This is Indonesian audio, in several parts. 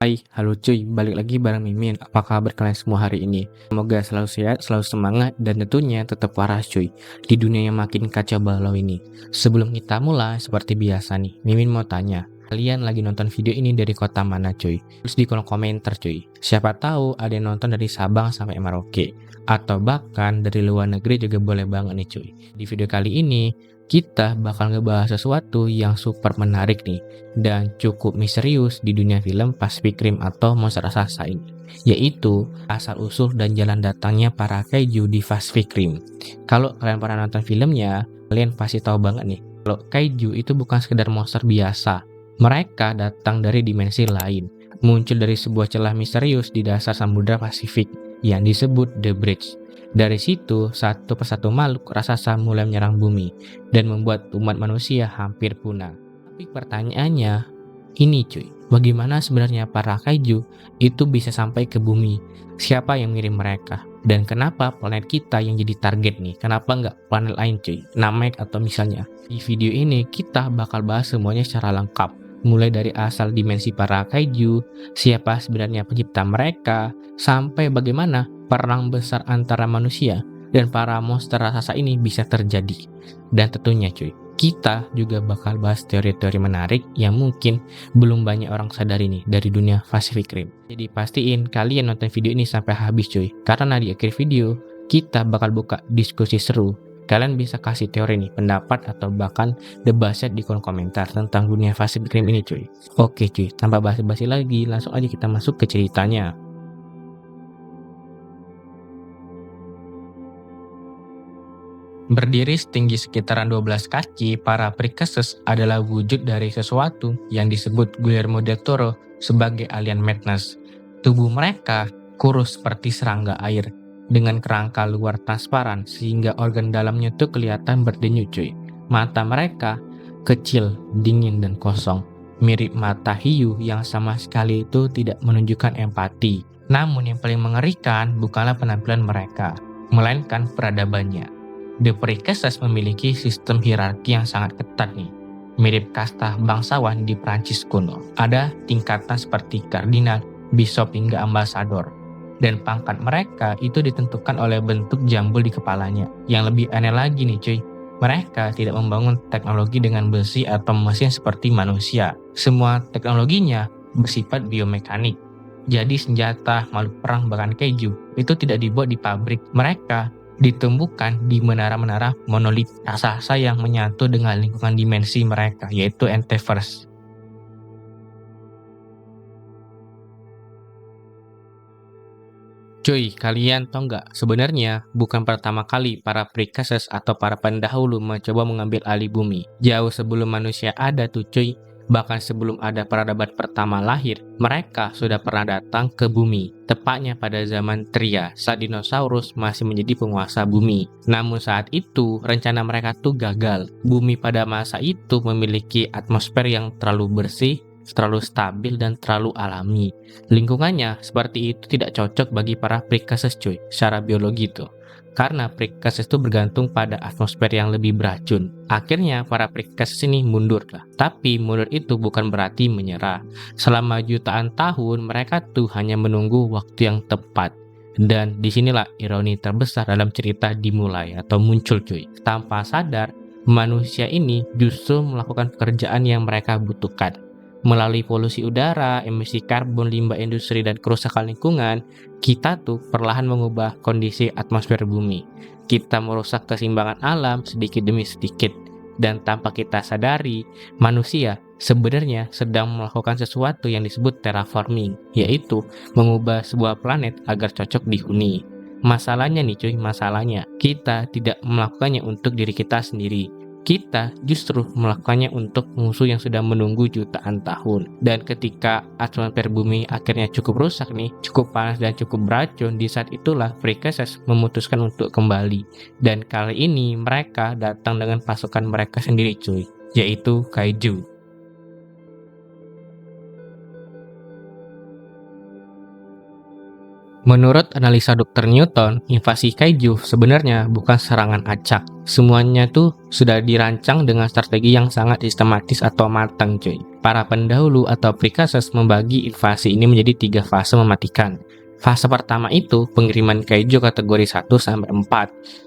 Hai, halo cuy, balik lagi bareng Mimin. Apa kabar kalian semua hari ini? Semoga selalu sehat, selalu semangat, dan tentunya tetap waras cuy di dunia yang makin kacau balau ini. Sebelum kita mulai, seperti biasa nih, Mimin mau tanya, kalian lagi nonton video ini dari kota mana cuy? Terus di kolom komentar cuy. Siapa tahu ada yang nonton dari Sabang sampai Merauke, atau bahkan dari luar negeri juga boleh banget nih cuy. Di video kali ini, kita bakal ngebahas sesuatu yang super menarik nih dan cukup misterius di dunia film Pacific Rim atau monster raksasa ini, yaitu asal-usul dan jalan datangnya para kaiju di Pacific Rim. Kalau kalian pernah nonton filmnya, kalian pasti tahu banget nih, kalau kaiju itu bukan sekedar monster biasa. Mereka datang dari dimensi lain, muncul dari sebuah celah misterius di dasar Samudra Pasifik yang disebut The Bridge. Dari situ, satu persatu makhluk raksasa mulai menyerang bumi dan membuat umat manusia hampir punah. Tapi pertanyaannya, ini cuy, bagaimana sebenarnya para kaiju itu bisa sampai ke bumi? Siapa yang ngirim mereka? Dan kenapa planet kita yang jadi target nih? Kenapa nggak planet lain cuy? Namek atau misalnya. Di video ini kita bakal bahas semuanya secara lengkap. Mulai dari asal dimensi para kaiju, siapa sebenarnya pencipta mereka, sampai bagaimana perang besar antara manusia dan para monster raksasa ini bisa terjadi. Dan tentunya cuy, kita juga bakal bahas teori-teori menarik yang mungkin belum banyak orang sadari nih dari dunia Pacific Rim. Jadi pastiin kalian nonton video ini sampai habis cuy, karena di akhir video kita bakal buka diskusi seru. Kalian bisa kasih teori nih, pendapat atau bahkan debat di kolom komentar tentang dunia Pacific Rim ini cuy. Oke cuy, tanpa basa-basi lagi, langsung aja kita masuk ke ceritanya. Berdiri setinggi sekitaran 12 kaki, para Precursors adalah wujud dari sesuatu yang disebut Guillermo del Toro sebagai alien madness. Tubuh mereka kurus seperti serangga air, dengan kerangka luar transparan sehingga organ dalamnya tuh kelihatan berdenyut cuy. Mata mereka kecil, dingin, dan kosong, mirip mata hiu yang sama sekali itu tidak menunjukkan empati. Namun yang paling mengerikan bukanlah penampilan mereka, melainkan peradabannya. The Precursors memiliki sistem hierarki yang sangat ketat nih, mirip kasta bangsawan di Prancis kuno. Ada tingkatan seperti kardinal, bishop hingga ambasador. Dan pangkat mereka itu ditentukan oleh bentuk jambul di kepalanya. Yang lebih aneh lagi nih cuy, mereka tidak membangun teknologi dengan besi atau mesin seperti manusia. Semua teknologinya bersifat biomekanik. Jadi senjata, makhluk perang, bahkan keju itu tidak dibuat di pabrik. Mereka ditumbuhkan di menara-menara monolit raksasa yang menyatu dengan lingkungan dimensi mereka, yaitu Enteverse. Cuy, kalian tau nggak? Sebenarnya bukan pertama kali para Precursors atau para pendahulu mencoba mengambil alih bumi. Jauh sebelum manusia ada tuh cuy. Bahkan sebelum ada peradaban pertama lahir, mereka sudah pernah datang ke bumi. Tepatnya pada zaman Tria, saat dinosaurus masih menjadi penguasa bumi. Namun saat itu, rencana mereka tuh gagal. Bumi pada masa itu memiliki atmosfer yang terlalu bersih, terlalu stabil, dan terlalu alami. Lingkungannya seperti itu tidak cocok bagi para Precursors cuy, secara biologi tuh. Karena Precursors itu bergantung pada atmosfer yang lebih beracun. Akhirnya para Precursors ini mundur lah. Tapi mundur itu bukan berarti menyerah. Selama jutaan tahun mereka tuh hanya menunggu waktu yang tepat. Dan disinilah ironi terbesar dalam cerita dimulai atau muncul cuy. Tanpa sadar, manusia ini justru melakukan pekerjaan yang mereka butuhkan. Melalui polusi udara, emisi karbon, limbah industri, dan kerusakan lingkungan, kita tuh perlahan mengubah kondisi atmosfer bumi. Kita merusak keseimbangan alam sedikit demi sedikit. Dan tanpa kita sadari, manusia sebenarnya sedang melakukan sesuatu yang disebut terraforming, yaitu mengubah sebuah planet agar cocok dihuni. Masalahnya nih cuy, masalahnya kita tidak melakukannya untuk diri kita sendiri. Kita justru melakukannya untuk musuh yang sudah menunggu jutaan tahun. Dan ketika atmosfer bumi akhirnya cukup rusak nih, cukup panas dan cukup beracun, di saat itulah Precursors memutuskan untuk kembali. Dan kali ini mereka datang dengan pasukan mereka sendiri cuy, yaitu kaiju. Menurut analisa Dr. Newton, invasi kaiju sebenarnya bukan serangan acak. Semuanya tuh sudah dirancang dengan strategi yang sangat sistematis atau matang cuy. Para pendahulu atau precursors membagi invasi ini menjadi 3 fase mematikan. Fase pertama itu pengiriman kaiju kategori 1-4.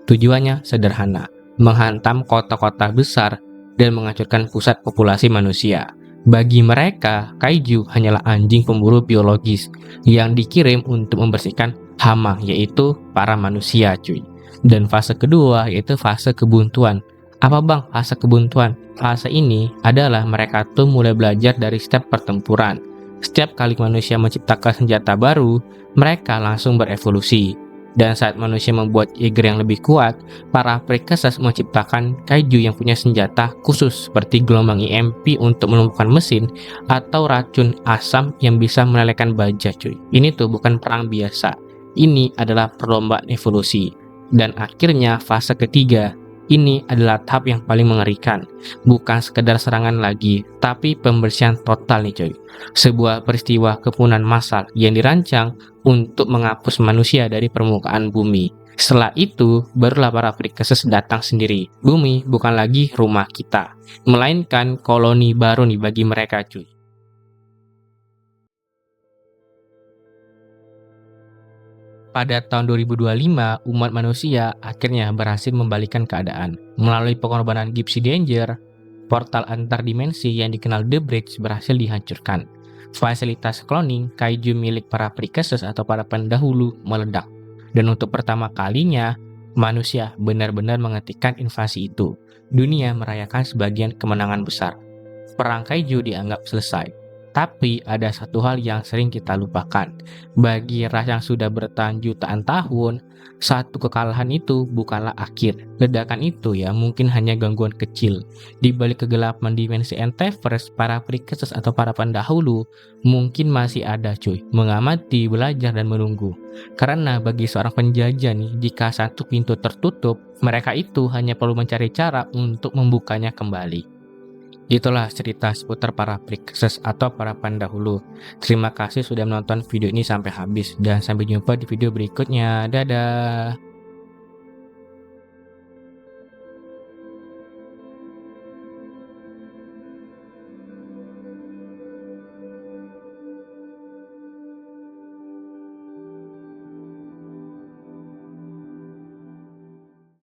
Tujuannya sederhana, menghantam kota-kota besar dan menghancurkan pusat populasi manusia. Bagi mereka, kaiju hanyalah anjing pemburu biologis yang dikirim untuk membersihkan hama, yaitu para manusia, cuy. Dan fase kedua yaitu fase kebuntuan. Apa bang fase kebuntuan? Fase ini adalah mereka tuh mulai belajar dari setiap pertempuran. Setiap kali manusia menciptakan senjata baru, mereka langsung berevolusi. Dan saat manusia membuat Jaeger yang lebih kuat, para precursors menciptakan kaiju yang punya senjata khusus seperti gelombang EMP untuk melumpuhkan mesin atau racun asam yang bisa melelehkan baja, cuy. Ini tuh bukan perang biasa. Ini adalah perlombaan evolusi. Dan akhirnya fase ketiga, ini adalah tahap yang paling mengerikan. Bukan sekedar serangan lagi, tapi pembersihan total nih coy. Sebuah peristiwa kepunahan massal yang dirancang untuk menghapus manusia dari permukaan bumi. Setelah itu, barulah para precursors datang sendiri. Bumi bukan lagi rumah kita, melainkan koloni baru nih bagi mereka cuy. Pada tahun 2025, umat manusia akhirnya berhasil membalikkan keadaan. Melalui pengorbanan Gypsy Danger, portal antar dimensi yang dikenal The Bridge berhasil dihancurkan. Fasilitas cloning kaiju milik para precursors atau para pendahulu meledak. Dan untuk pertama kalinya, manusia benar-benar menghentikan invasi itu. Dunia merayakan sebagian kemenangan besar. Perang kaiju dianggap selesai. Tapi ada satu hal yang sering kita lupakan. Bagi ras yang sudah bertahan jutaan tahun, satu kekalahan itu bukanlah akhir. Ledakan itu ya mungkin hanya gangguan kecil. Di balik kegelapan dimensi Enteverse, para precursors atau para pendahulu mungkin masih ada cuy, mengamati, belajar, dan menunggu. Karena bagi seorang penjajah nih, jika satu pintu tertutup, mereka itu hanya perlu mencari cara untuk membukanya kembali. Itulah cerita seputar para precursors atau para pendahulu. Terima kasih sudah menonton video ini sampai habis dan sampai jumpa di video berikutnya. Dadah.